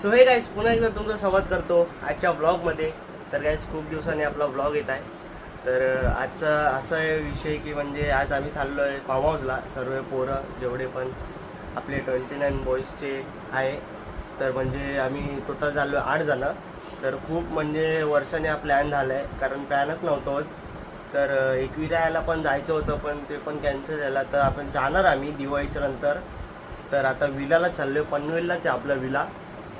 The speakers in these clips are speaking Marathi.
सो हे गाईज पुन्हा एकदा तुमचं स्वागत करतो आजच्या ब्लॉगमध्ये. तर गाईज खूप दिवसांनी आपला ब्लॉग येत आहे. तर आजचा असा विषय की म्हणजे आज आम्ही चाललो आहे फार्म हाऊसला. सर्व पोरं जेवढे पण आपले 29 बॉईजचे आहे. तर म्हणजे आम्ही टोटल झालो 8 जणं. तर खूप म्हणजे वर्षाने हा प्लॅन झाला आहे, कारण प्लॅनच नव्हतं होत. तर एकविरायाला पण जायचं होतं, पण ते पण कॅन्सल झालं. तर आपण जाणार आम्ही दिवाळीच्या नंतर. तर आता विलाला चाललो आहे, पनवेललाच आहे आपला विला.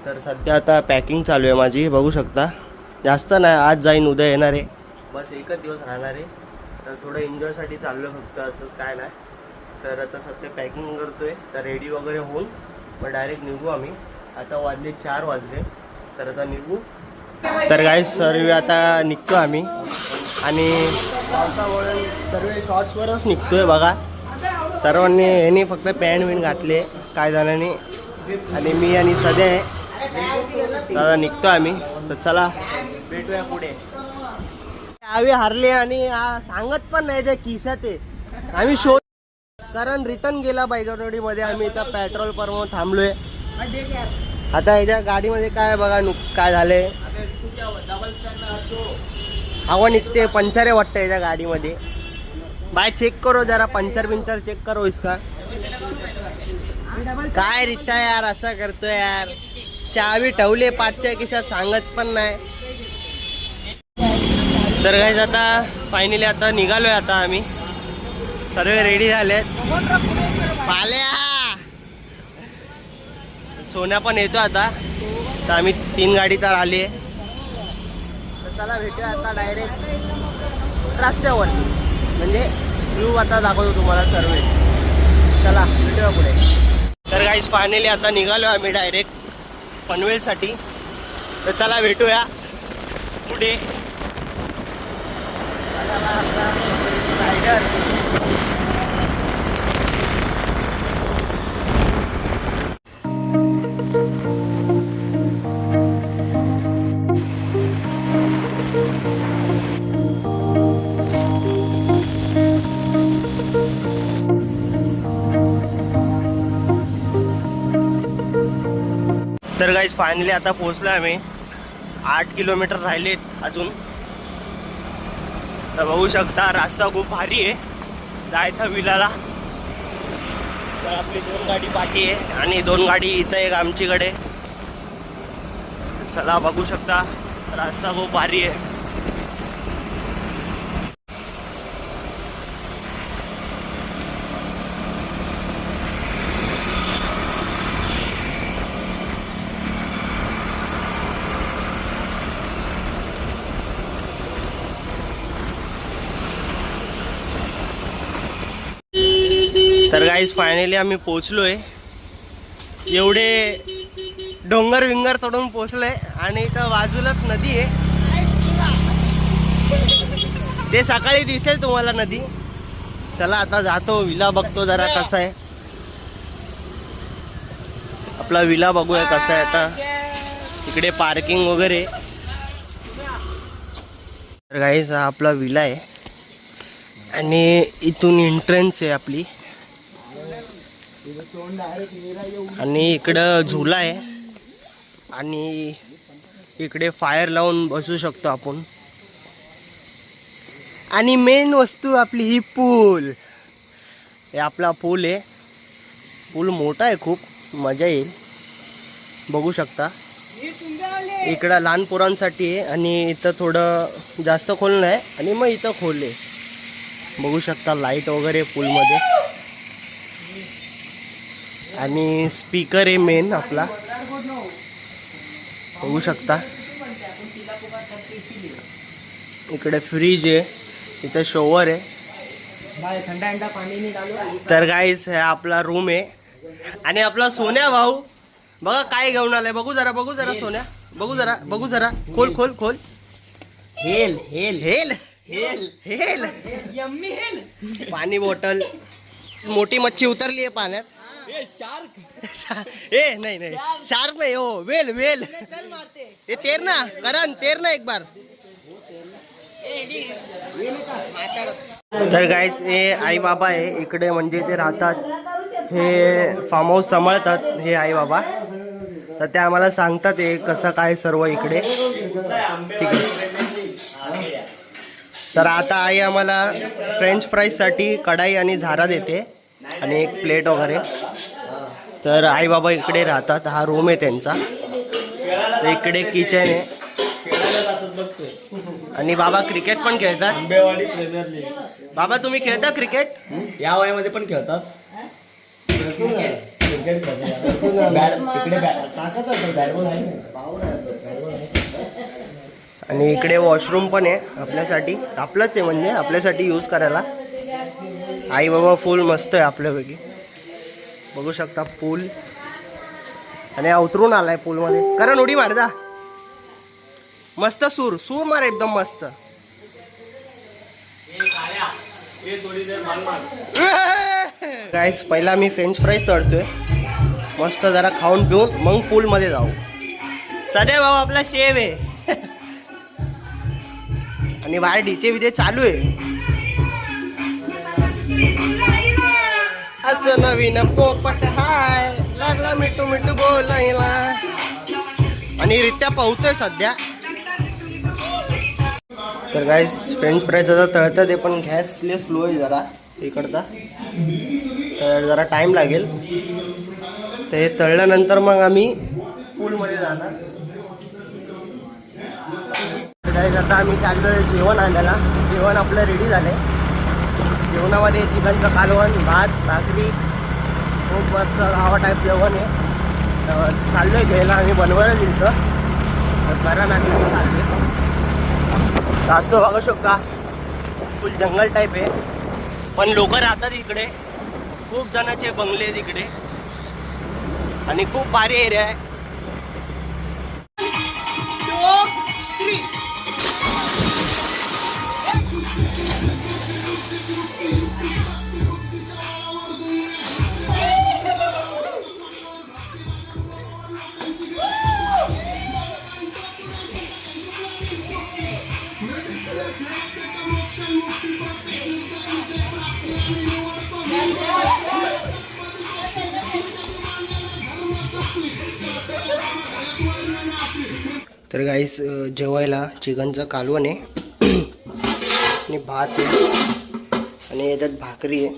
तर सध्या आता पॅकिंग चालू आहे माझी, बघू शकता. जास्त नाही, आज जाईन उद्या येणार आहे, बस एकच दिवस राहणार आहे. तर थोडं एन्जॉयसाठी चाललो फक्त, असं काय नाही. तर आता सध्या पॅकिंग करतो आहे. तर रेडी वगैरे होऊन मग डायरेक्ट निघू आम्ही. आता वाजले 4 वाजले, तर आता निघू. तर गाईज सर्व आता निघतो आम्ही, आणि पावसामुळे सर्व शॉर्ट्सवरच निघतोय बघा. सर्वांनी यांनी फक्त पॅन्ट विन घातले काय जणांनी, आणि मी आणि सध्या आहे. दादा निघतो आम्ही. तर चला भेटूया पुढे. आम्ही हारले आणि सांगत पण नाही त्या खिशात आहे. आम्ही शोध, कारण रिटर्न गेला बायगनवाडीमध्ये. आम्ही इथं पेट्रोल पंपावर थांबलोय. आता याच्या गाडीमध्ये काय बघा काय झाले, हवा निघते, पंचर आहे वाटतं याच्या गाडीमध्ये. बाय चेक करो जरा, पंचर बिंचर चेक करो इसका. काय रित्या यार असं करतो यार. चावी ठेवले 5च्या खिशात, सांगत पण नाही. तर गाईज आता फायनली आता निघालोय. आता आम्ही सर्व रेडी झालेत. पाल्या सोन्या पण येतो आता. तर आम्ही 3 गाडी तर आली आहे. तर चला भेटूया आता डायरेक्ट रस्त्यावर, म्हणजे व्ह्यू आता दाखवतो तुम्हाला सर्व. चला भेटूया पुढे. तर गाईज फायनली आता निघालो आम्ही डायरेक्ट पनवेलसाठी. तर चला भेटूया पुढे. रायडर तर गाईज फायनली आता पोहोचलो आम्ही. 8 किलोमीटर राहिलेत अजून. तर बघू शकता रस्ता खूप भारी आहे जायचा विलाला. तर आपली 2 गाडी पाठी आहे आणि 2 गाडी इथं एक आमचीकडे. चला बघू शकता रस्ता खूप भारी आहे. तर गाईज फायनली आम्ही पोचलोय. एवढे डोंगर विंगर चढून पोचलोय, आणि इथं बाजूलाच नदी आहे. ते सकाळी दिसेल तुम्हाला नदी. चला आता जातो विला, बघतो जरा कसा आहे आपला विला, बघूया कसा आहे. आता इकडे पार्किंग वगैरे. तर गाईज हा आपला विला आहे, आणि इथून एंट्रन्स आहे आपली. आणि इकडं झुला आहे, आणि इकडे फायर लावून बसू शकतो आपण. आणि मेन वस्तू आपली ही पूल. हे आपला पूल आहे. पूल मोठा आहे, खूप मजा येईल. बघू शकता इकडं लहान पोरांसाठी आहे, आणि इथं थोडं जास्त खोल नाही, आणि मग इथं खोल आहे. बघू शकता लाईट वगैरे पूलमध्ये, आणि स्पीकर आहे मेन आपला. बघू शकता इकडे फ्रीज आहे, इथं शॉवर आहे. थंडा पाणी. तर गाईस हे आपला रूम आहे, आणि आपला सोन्या भाऊ बघा काय घेऊन आलाय. बघू जरा सोन्या, बघू जरा. खोल. हेल यम्मी हेल. पाणी बॉटल. मोठी मच्छी उतरली आहे पाण्यात. नाही शार्क नाही हो, वेल. ये तेर ना एक बार. तर गाईस हे आई बाबा आहे इकडे, म्हणजे ते राहतात, हे फार्म हाऊस सांभाळतात हे आई बाबा. तर ते आम्हाला सांगतात हे कसं काय सर्व इकडे. ठीक आहे. तर आता आई आम्हाला फ्रेंच फ्राईजसाठी कढाई आणि झारा देते आणि एक प्लेट वगैरे. तर आई बाबा इकडे राहतात, हा रूम आहे त्यांचा. इकडे किचन आहे आणि बाबा क्रिकेट पण खेळतात. Ambewadi premier league. बाबा तुम्ही खेळता क्रिकेट? या वयामध्ये पण खेळतात. आणि इकडे वॉशरूम पण आहे आपल्यासाठी, आपलंच आहे म्हणजे आपल्यासाठी यूज करायला. आई बाबा फुल मस्त आहे आपल्यापैकी, बघू शकता पूल. आणि उतरून आलाय पूलमध्ये. कारण उडी मार जा, मस्त सूर सूर मार एकदम मस्त. गाइस पहिला मी फ्रेंच फ्राईज तळतोय मस्त, जरा खाऊन पिऊन मग पूल मध्ये जाऊ. सध्या भाऊ आपला शेव आहे आणि बाहेर डीजे विजे चालू आहे. असं नवीन पोपट हाय लागला मिठू मिठू बोलायला. आणि रित्या पावतोय सध्या. तर गाइस फ्रेंच फ्राईज आता तळतात आहे, पण गॅस लय स्लो आहे जरा इकडचा, तर जरा टाइम लागेल. ते तळल्यानंतर मग आम्ही पूलमध्ये जाणार. गाइस आता आम्ही चाललोय जेवण आणायला. जेवण आपलं रेडी झालंय. जेवणामध्ये चिकनचं कालवण, भात, भाकरी, खूप मस्त हवा टाईप जेवण आहे. चाललोय घ्यायला, आम्ही बनवायला दिलं घरा नागरी चालले. जास्त बघू शकता फुल जंगल टाईप आहे, पण लोक राहतात इकडे. खूप जणांचे बंगले आहेत इकडे आणि खूप भारी एरिया आहे. तर गाईस जेवायला चिकनचं कालवण आहे आणि भात आहे आणि याच्यात भाकरी आहे.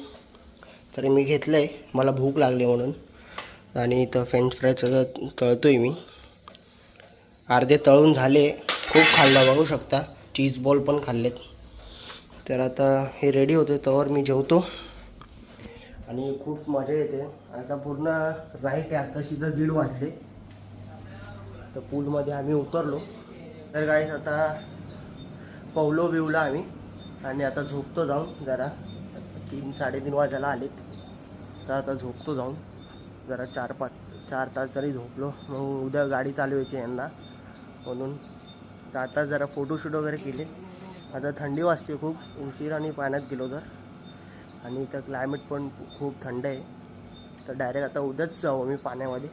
तर मी घेतलं आहे, मला भूक लागली म्हणून. आणि इथं फ्रेंच फ्राईजचं तळतोय मी. अर्धे तळून झाले, खूप खाल्लं बघू शकता. चीज बॉल पण खाल्लेत. तर आता हे रेडी होते तोवर मी जेवतो आणि खूप मजा येते. आता पूर्ण राईट आहे, आताशी तर 1:30 वाजले. तर पूलमध्ये आम्ही उतरलो. तर गाईस आता पवलो बिवला आम्ही आणि आता झोपतो जाऊन. जरा 3-3:30 वाजायला आलेत. तर आता झोपतो जाऊन जरा 4 तास जरी झोपलो, मग उद्या गाडी चालवायची यांना म्हणून. तर आता जरा फोटोशूट वगैरे केले. आता थंडी वाजते खूप, उशिराने पाण्यात गेलो तर. आणि इथं क्लायमेट पण खूप थंड आहे. तर डायरेक्ट आता उद्याच जाऊ आम्ही पाण्यामध्ये.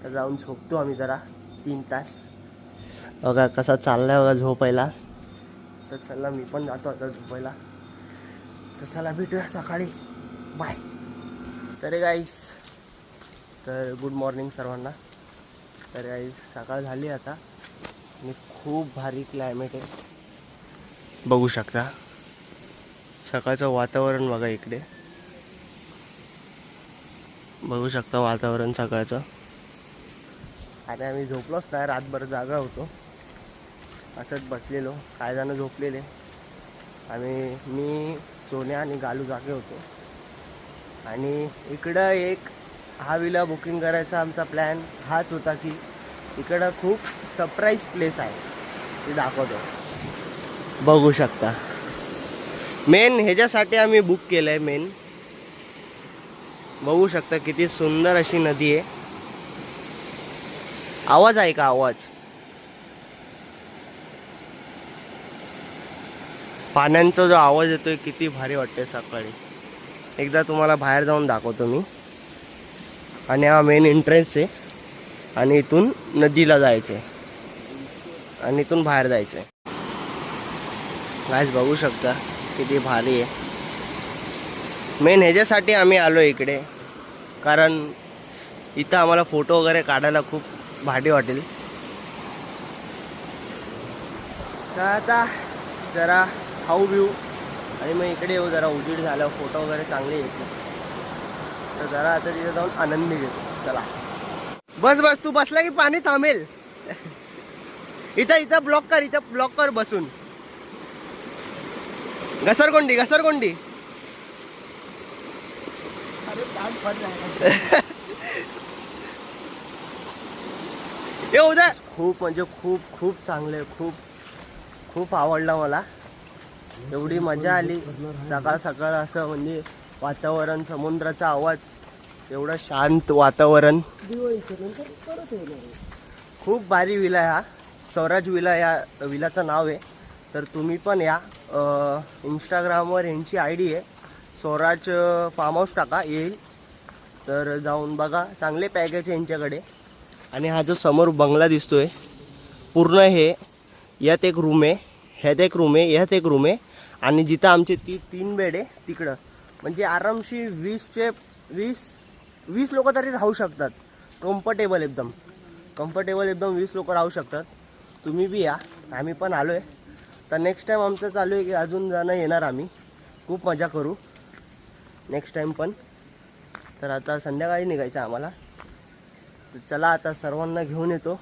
तर जाऊन झोपतो आम्ही जरा 3 तास. बघा कसा चाललाय बघा झोपायला. तर चला मी पण जातो आता झोपायला. तर चला भेटूया सकाळी, बाय. तर गाईस, तर गुड मॉर्निंग सर्वांना. तर गाईस सकाळ झाली आता आणि खूप भारी क्लायमेट आहे, बघू शकता. सकाळचं वातावरण बघा इकडे, बघू शकता वातावरण सकाळचं. आणि आम्ही झोपलोच नाही, रातभर जागा होतो. असंच बसलेलो, काही जण झोपलेले. मी, सोन्या आणि गालू जागे होतो. आणि इकडं एक हा विला बुकिंग करायचा आमचा प्लॅन हाच होता की इकडं खूप सरप्राईज प्लेस आहे, ते दाखवतो. बघू शकता मेन ह्याच्यासाठी आम्ही बुक केलं आहे. मेन बघू शकता किती सुंदर अशी नदी आहे. आवाज आहे का? आवाज पाण्यांचा जो आवाज येतोय किती भारी वाटते सकाळी. एकदा तुम्हाला बाहेर जाऊन दाखवतो मी. आणि हा मेन एंट्रन्स आहे आणि इथून नदीला जायचं आहे आणि इथून बाहेर जायचं आहे. गाइस बघू शकता किती भारी आहे. मेन ह्याच्यासाठी आम्ही आलो इकडे, कारण इथं आम्हाला फोटो वगैरे काढायला खूप भारी वाटेल. तर आता जरा खाऊ बिऊ आणि मग इकडे येऊ, जरा उजेड झाल्यावर फोटो वगैरे चांगले येतील. तर जरा आता तिथे जाऊन आनंद घेतो. चला बस बस, तू बसला की पाणी थांबेल. इथं ब्लॉक कर बसून. घसरगुंडी ये उद्या. खूप म्हणजे खूप चांगले, खूप आवडला मला. एवढी मजा आली सकाळ असं, म्हणजे वातावरण, समुद्राचा आवाज, एवढं शांत वातावरण. खूप भारी विला आहे हा. स्वराज विला या विलाचं नाव आहे. तर तुम्ही पण या. इंस्टाग्रामवर यांची ID आहे, स्वराज फार्म हाऊस टाका येईल. तर जाऊन बघा, चांगले पॅकेज आहे यांच्याकडे. आणि हा जो समोर बंगला दिसतोय पूर्ण, हे यात एक रूम आहे, ह्यात एक रूम आहे, ह्यात एक रूम आहे. आणि जिथं आमचे 3 बेड आहे तिकडं, म्हणजे आरामशी 20 लोक तरी राहू शकतात. कम्फर्टेबल एकदम 20 लोक राहू शकतात. तुम्ही बी या, आम्ही पण आलो आहे. तर नेक्स्ट टाईम आमचं चालू आहे की अजून जाणं येणार, आम्ही खूप मजा करू नेक्स्ट टाईम पण. तर आता संध्याकाळी निघायचं आम्हाला. तर चला आता सर्वांना घेऊन येतो,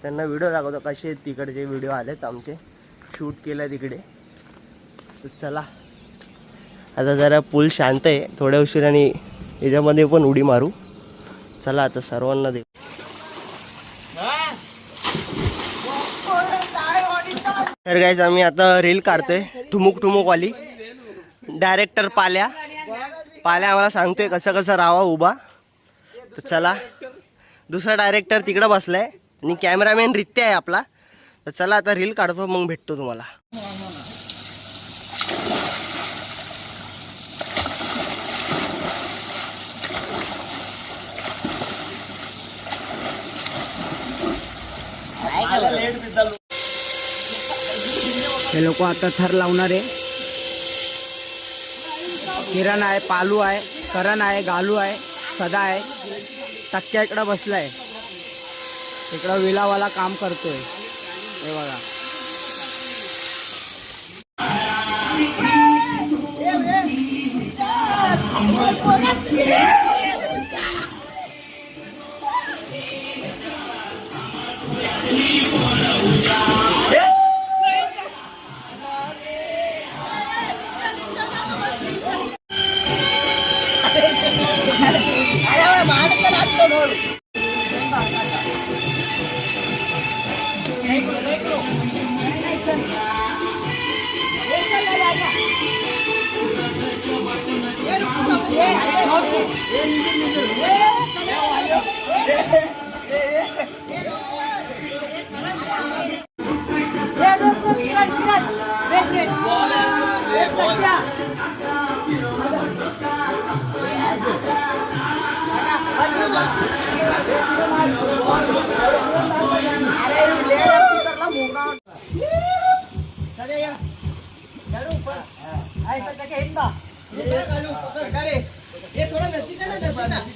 त्यांना व्हिडिओ दाखवतो कसे तिकडचे व्हिडिओ आलेत आमचे, शूट केलं तिकडे. तर चला आता जरा पूल शांत आहे, थोड्या उशिराने याच्यामध्ये पण उडी मारू. चला आता सर्वांना दे. तर गाईज आम्ही आता रील काढतोय ठुमुक वाली. डायरेक्टर पाल्या आम्हाला सांगतोय कसं राहावा उभा. तर चला, दुसरा डायरेक्टर तिकडं बसलाय आणि कॅमेरामॅन रित्या आहे आपला. तर चला आता रील काढतो, मग भेटतो तुम्हाला. हे लोक आता थर लावणार आहे. किरण आहे, पालू आहे, करण आहे, गालू आहे, सदा आहे. टक्क्या इकडं बसलाय, इकडं विलावाला काम करतोय. हे बघा,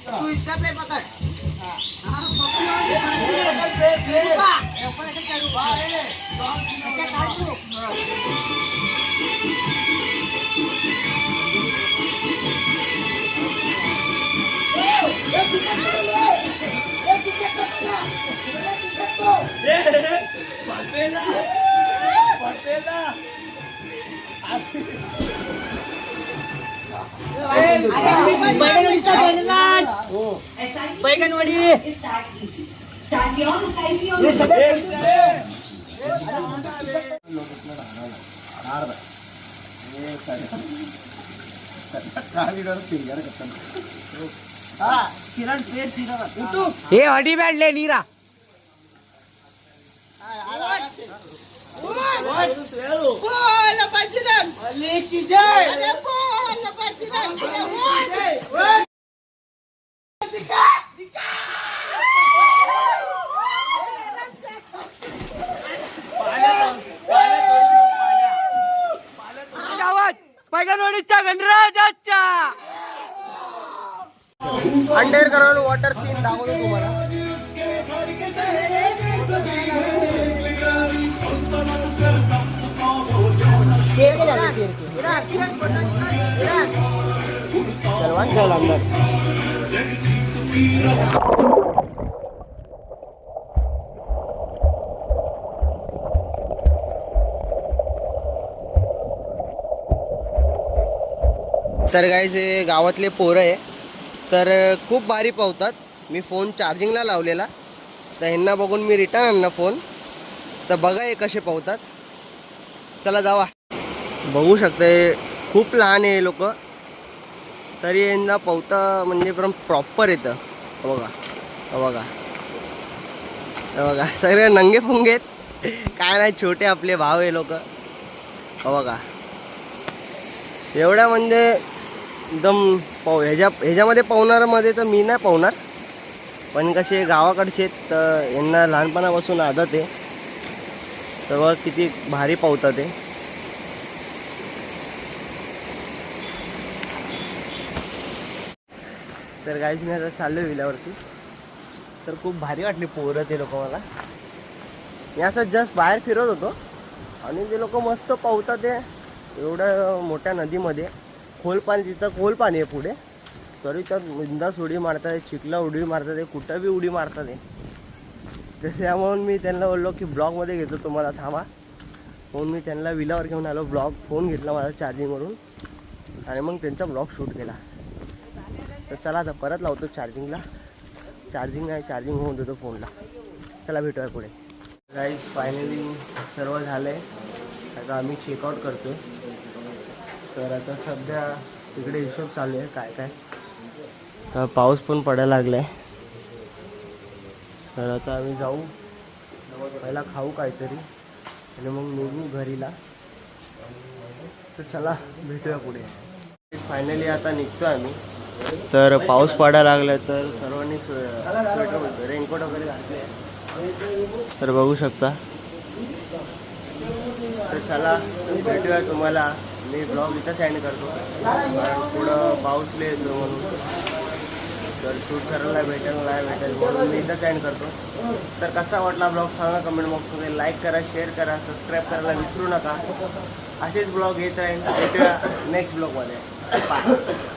तू इसका पे पकड़. बैगनवडी हे हडी बॅडले नीरा. पैगणवाडीच्या गणराजाच्या अंडरग्राउंड वॉटर सीन दाखवतो तुम्हाला. चलवान चल अंदर. तर गाईज हे गावातले पोरं आहे, तर खूप भारी पोहतात. मी फोन चार्जिंगला लावलेला, तर ह्यांना बघून मी रिटर्न आणला फोन. तर बघा हे कसे पोहतात. चला जावा. बघू शकता खूप लहान आहे लोक, तरी यांना पोहता म्हणजे पण प्रॉपर येतं. बघा बघा बघा, सगळे नंगे फुंगे आहेत. काय नाही, छोटे आपले भाव आहे लोक. बघा एवढ्या म्हणजे एकदम ह्याच्यामध्ये पोहणारमध्ये तर मी नाही पोहणार, पण कसे गावाकडचे आहेत तर यांना लहानपणापासून आदत आहे. तर बघ किती भारी पोहतात ते. तर गाईच मी आता चाललो विल्यावरती. तर खूप भारी वाटली पोरं ते लोक मला. मी असं जस्ट बाहेर फिरत होतो आणि ते लोक मस्त पोहतात ते एवढ्या मोठ्या नदीमध्ये. खोल पाणी, तिथं खोल पाणी आहे पुढे, तरी त्यात बिंदास उडी मारतात, चिखला उडी मारतात, कुठं बी उडी मारतात ते. तसे त्यामुळे मी त्यांना बोललो की ब्लॉगमध्ये घेतो तुम्हाला, थांबा. म्हणून मी त्यांना विलावर घेऊन आलो. फोन घेतला माझा चार्जिंगवरून आणि मग त्यांचा ब्लॉग शूट केला. तर चला आता परत लावतो चार्जिंगला. चार्जिंग होऊन देतो फोनला. चला भेटूया पुढे. गाईज फायनली सर्व झालं आहे. आता आम्ही चेकआउट करतो आहे. तर आता सध्या तिकडे हिशोब चालू आहे काय काय. तर पाऊस पण पडायला लागला आहे. तर आता आम्ही जाऊ, पहिला खाऊ काहीतरी आणि मग निघू घरीला. तर चला भेटूया पुढे. फायनली आता निघतो आम्ही. तर पाऊस पडायला लागला, तर सर्वांनी स्वेटर रेनकोट वगैरे घातले. तर बघू शकता. तर चला भेटूया तुम्हाला. मी ब्लॉग इथंच एंड करतो, कारण पुढं पाऊस लय येतो म्हणून. तर शूट करायला भेटेल म्हणून मी इथंच एंड करतो. तर कसा वाटला ब्लॉग सांगा कमेंट बॉक्समध्ये. लाईक करा, शेअर करा, सबस्क्राईब करायला विसरू नका. असेच ब्लॉग येत राहील. भेटूया नेक्स्ट ब्लॉगमध्ये. बाय.